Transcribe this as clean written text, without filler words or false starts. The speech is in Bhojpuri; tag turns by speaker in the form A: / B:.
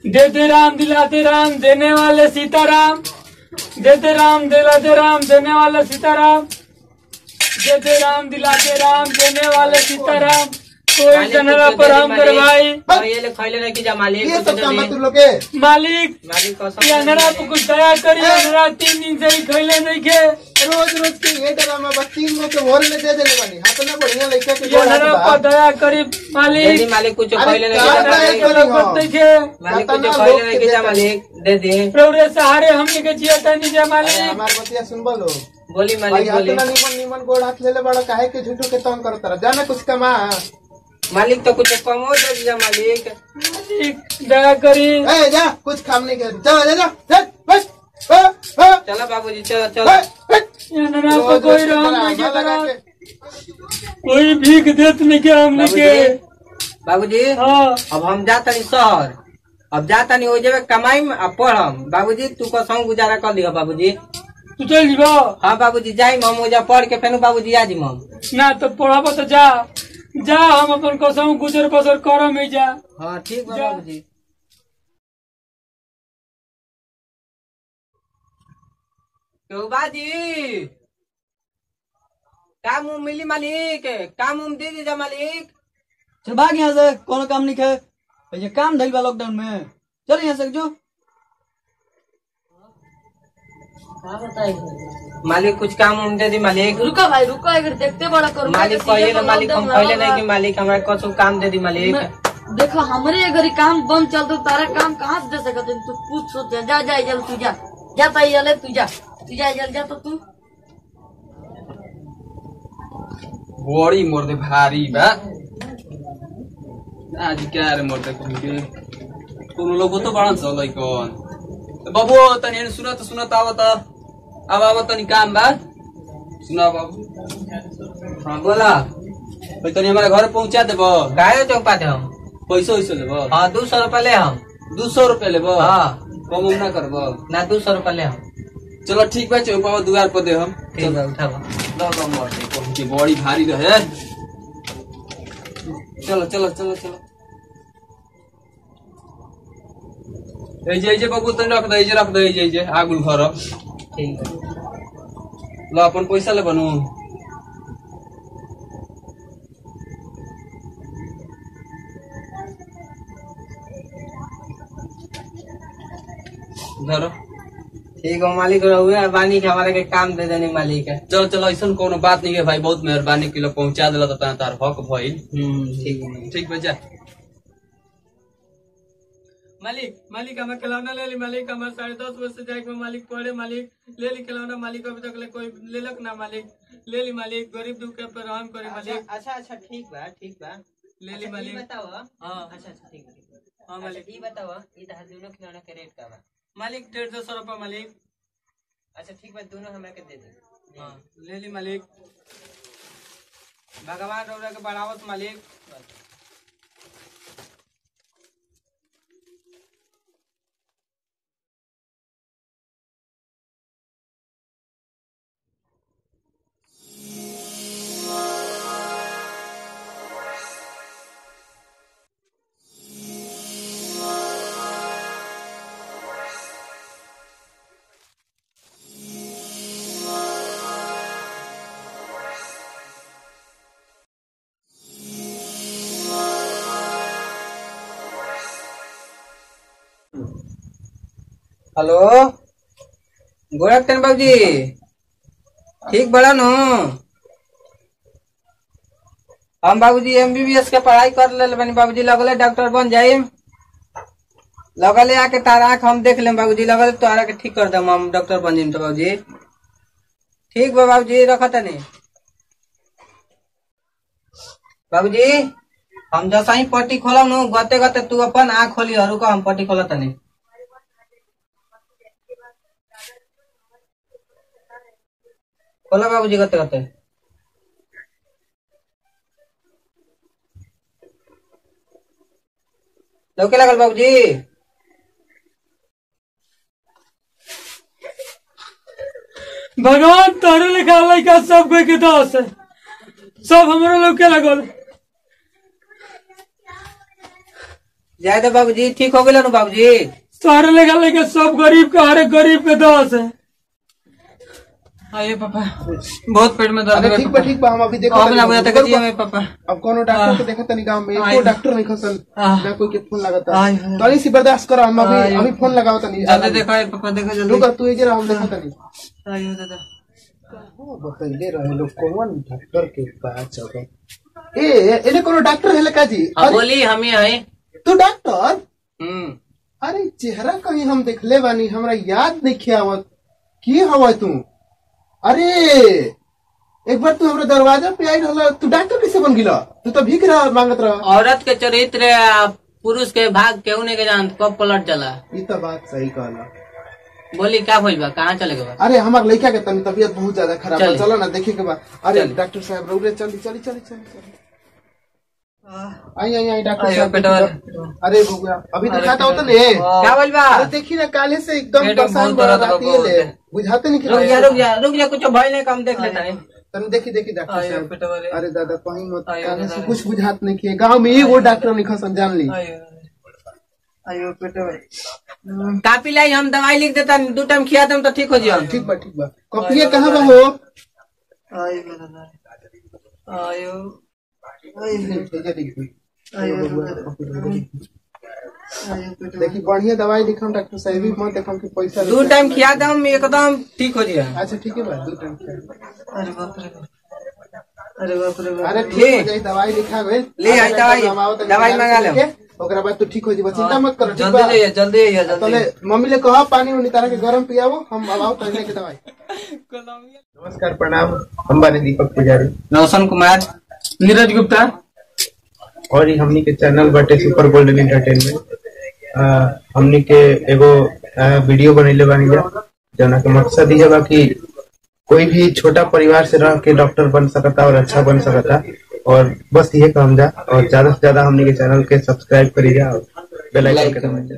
A: देते राम दिलाते राम देने वाले सीताराम। देते राम दिलाते राम देने वाले सीताराम। देते राम दिलाते राम देने वाले सीताराम। कोई जनरा पर हम करवाई
B: ये खैले नहीं जा मालिक।
C: ये सब काम तुम लोग के
A: मालिक नरा को कुछ दया करिए। नरा 3 दिन से ही खैले नहीं के।
C: रोज रोज के ये ड्रामा बस 3 गो के भोर में दे देले बानी। हाथ में बढ़िया लइका के
A: नरा पर दया करी मालिक।
B: मालिक कुछ खैले नहीं
A: मालिक
B: कुछ खैले नहीं जा मालिक दे दे।
A: प्रौरे सहारे हमने के जिया नहीं जा मालिक।
C: हमार बतिया सुनबो लो
B: बोली मालिक बोली।
C: निमन निमन गोड़ हाथ ले बड़ा काहे के झूठो के तंग करत रह। जाना कुछ कमा
B: मालिक तो कुछ कम हो दे जा मालिक।
A: दया करी।
C: ए जा कुछ काम नहीं कर। जा जा जा बस
B: चलो बाबूजी चलो चलो।
A: कोई राम नहीं के कोई भीख देत नहीं के हमने के।
B: बाबूजी अब हम जाता नहीं शहर। अब जाता नहीं हो जाए कमाई में अब पढ़म। बाबूजी तू को संग गुजारा कर लियो बाबूजी।
A: तू चल जीबो।
B: हाँ बाबूजी जाई हम हो जा पढ़ के फेनु बाबूजी आ जी हम
A: ना तो पढ़ाबो तो जा जा। हम अपन कसम गुजर बसर करम ही जा।
B: हाँ ठीक बा बाबूजी। तो बाजी काम उम मिली मालिक। काम उम दे दीजिए मालिक।
D: चल भाग यहाँ से। कोनो काम नहीं है। ये काम धइल बा लॉकडाउन में। चल यहाँ से जो
B: मालिक कुछ काम उम दे दी मालिक।
E: रुका भाई रुका अगर देखते बड़ा करो
B: मालिक कहिए ना मालिक हम पहले नहीं कि मालिक हमारे कसम काम दे दी मालिक।
E: देखो हमारे अगर काम बंद चल तो तारा काम कहाँ से दे सकते। तू कुछ सोच जा जा जल तू जा जाता जल तू जा जल जा तो तू
F: बड़ी मोर दे भारी बा। आज क्या रे मोर दे कोनो लोग तो बड़ा चलै कौन बाबू तनी सुनत आवत अब तनी काम बा। सुना बाबू।
B: हाँ बोला
F: तनी हमारे घर पहुँचा देबो।
B: गाय चौक पाते हम
F: पैसा वैसा लेबो।
B: हाँ 200 रुपया ले हम।
F: 200 रुपया लेबो।
B: हाँ
F: कम ना करबो
B: ना 200 रुपया ले हम।
F: चलो ठीक बा चौपा दुआर पर दे हम।
B: ठीक है उठावा
F: लो मोर दे बड़ी भारी रहे। चलो चलो चलो चलो जे बाबू तनी रख दे जे आगुल घर।
B: ठीक है
F: लो अपन पैसा ले बनू। धरो
B: ठीक है मालिक रहुए बानी के हमारे के काम दे देने मालिक है।
F: चलो चलो ऐसा कोनो बात नहीं है भाई। बहुत मेहरबानी किलो पहुँचा दिला तो तार हक भइल।
B: ठीक है
F: ठीक बजा
A: मालिक हमें खिलौना ले ली। मालिक हमारे 10:30 बजे से जाके मालिक पढ़े। मालिक ले ली खिलौना। मालिक अभी तक ले कोई लेलक ना। मालिक ले ली। मालिक गरीब दुख के पर रहम करे मालिक।
B: अच्छा ठीक बा
A: ले ली मालिक।
B: बताओ।
A: हाँ
B: अच्छा ठीक है।
A: हाँ मालिक
B: ये बताओ ये दोनों खिलौना के रेट का बा
A: मालिक 150 रुपया मालिक।
B: अच्छा ठीक बा दोनों हमरा के दे दे।
A: हाँ ले ली मालिक। भगवान रौरा के बढ़ावत मालिक।
B: हेलो गोरखन बाबूजी ठीक बड़ा नो। हम बाबूजी MBBS के पढ़ाई कर ले बनी बाबूजी। लगले डॉक्टर बन जाये। लगले आके तारा आँख हम देख ले बाबूजी। लगले तारा के ठीक कर दम हम डॉक्टर बन जाये तो बाबूजी। ठीक बा बाबूजी रखता नहीं बाबूजी। हम जैसा ही पट्टी खोला नु गते गते तू अपन आँख खोली हरू का हम पट्टी खोला नहीं। खोला बाबूजी गते गते। लौके लगल बाबूजी।
A: भगवान तोहरे लिखा लड़का सब कोई के दोस्त है। सब हमारे लौके लगल।
B: जाए तो बाबूजी ठीक हो गए ना बाबूजी।
A: सारे लेकर लेके सब गरीब के हर एक गरीब के दोस्त है।
B: आइए पापा बहुत पेट में दर्द
C: अरे
B: है
C: ठीक बा ठीक बा, हम अभी देखो
B: अब ना बुझाता कि हमें पापा
C: अब कोनो डॉक्टर को देखा तनी गांव में एको डॉक्टर नहीं खसल
B: हाँ।
C: ना कोई के फोन लगाता
B: हाँ।
C: तनी सी बर्दाश्त करो, हम अभी फोन लगाओ तनी
B: जल्दी देखो पापा देखो जल्दी।
C: रुक तू जरा हम देखो तनी
B: आइयो दादा
C: बताइए रहे लोग कौन डॉक्टर के पास चलो ए एने कोनो डॉक्टर है लका जी?
B: हाँ बोली हम ही है।
C: तू डॉक्टर? अरे चेहरा कहीं हम देखले बानी, हमरा याद नहीं आवत की हवा तू? अरे एक बार तू हमरा दरवाजा पे आई रहला, तू डॉक्टर कैसे बन गिला? तू तो भीख रहा मांगत रहा।
B: औरत के चरित्र पुरुष के भाग केहू नहीं के जान कब पलट चला।
C: ये तो बात सही कहला।
B: बोली क्या भइल बा, कहाँ चले गए?
C: अरे हमार लड़का के तनी तबीयत बहुत ज्यादा खराब है,
B: चली।
C: चलो ना देखे के बाद। अरे
B: चली।
C: डॉक्टर साहब रउरे चली चली चली चली आई आई आई डॉक्टर
B: आइयो
C: साहब
B: पेटवा।
C: अरे बबुआ अभी दिखाता होता ने
B: क्या भइल बा?
C: अरे देखी ना काले से एकदम
B: पेट में
C: परेशान
B: बहुत
C: बड़ा
B: दर्द
C: रहती
B: बा,
C: है, बुझाते नहीं कि
B: रुक जा कुछ भइल नहीं कम देख लेता है।
C: तनी देखी देखी डॉक्टर
B: आइयो
C: साहब।
B: पेटवा रे।
C: अरे दादा कहीं मत
B: आइयो
C: काले से
B: दादा।
C: कुछ बुझात नहीं किए, गांव में एगो डॉक्टर नहीं खसन जान ली।
B: आइयो पेटवा कापी लाई हम दवाई लिख देता 2 टाइम खिया दम तो ठीक हो जियो।
C: ठीक बा कॉपी कहाँ बा हो?
B: आइयो दादा आइयो
C: देखी बढ़िया दवाई लिखम डॉक्टर साहब भी मत देखम कि पैसा
B: 2 टाइम खिया दम एकदम ठीक हो जियो।
C: अच्छा ठीक है बा 2 टाइम
B: अरे बाप रे अरे बाप रे
C: अरे ठीक हो जाई, दवाई लिखा गई
B: ले आई दवाई मंगा ले।
C: ओकरा बाद तू ठीक हो जाई, चिंता मत करो। ठीक
B: जल्दी
C: बा?
B: जाइए जल्दी आइए
C: तले
B: जल्दी।
C: मम्मी ले कहा पानी उनी तारा के गरम पियावो, हम अब आओ तले के दवाई। नमस्कार प्रणाम, हम बानी दीपक पुजारी
B: रोशन कुमार
A: नीरज गुप्ता
C: और ही हमनी के चैनल बाटे सुपर गोल्डन एंटरटेनमेंट। हमनी के एगो वीडियो बनैले बानी जा, जना के मकसद ये बा कि कोई भी छोटा परिवार से रह के डॉक्टर बन सकता और अच्छा बन सकता, और बस ये काम जा और ज्यादा से ज्यादा हमनी के चैनल के सब्सक्राइब करी जा और बेल आइकन के दबाई जा।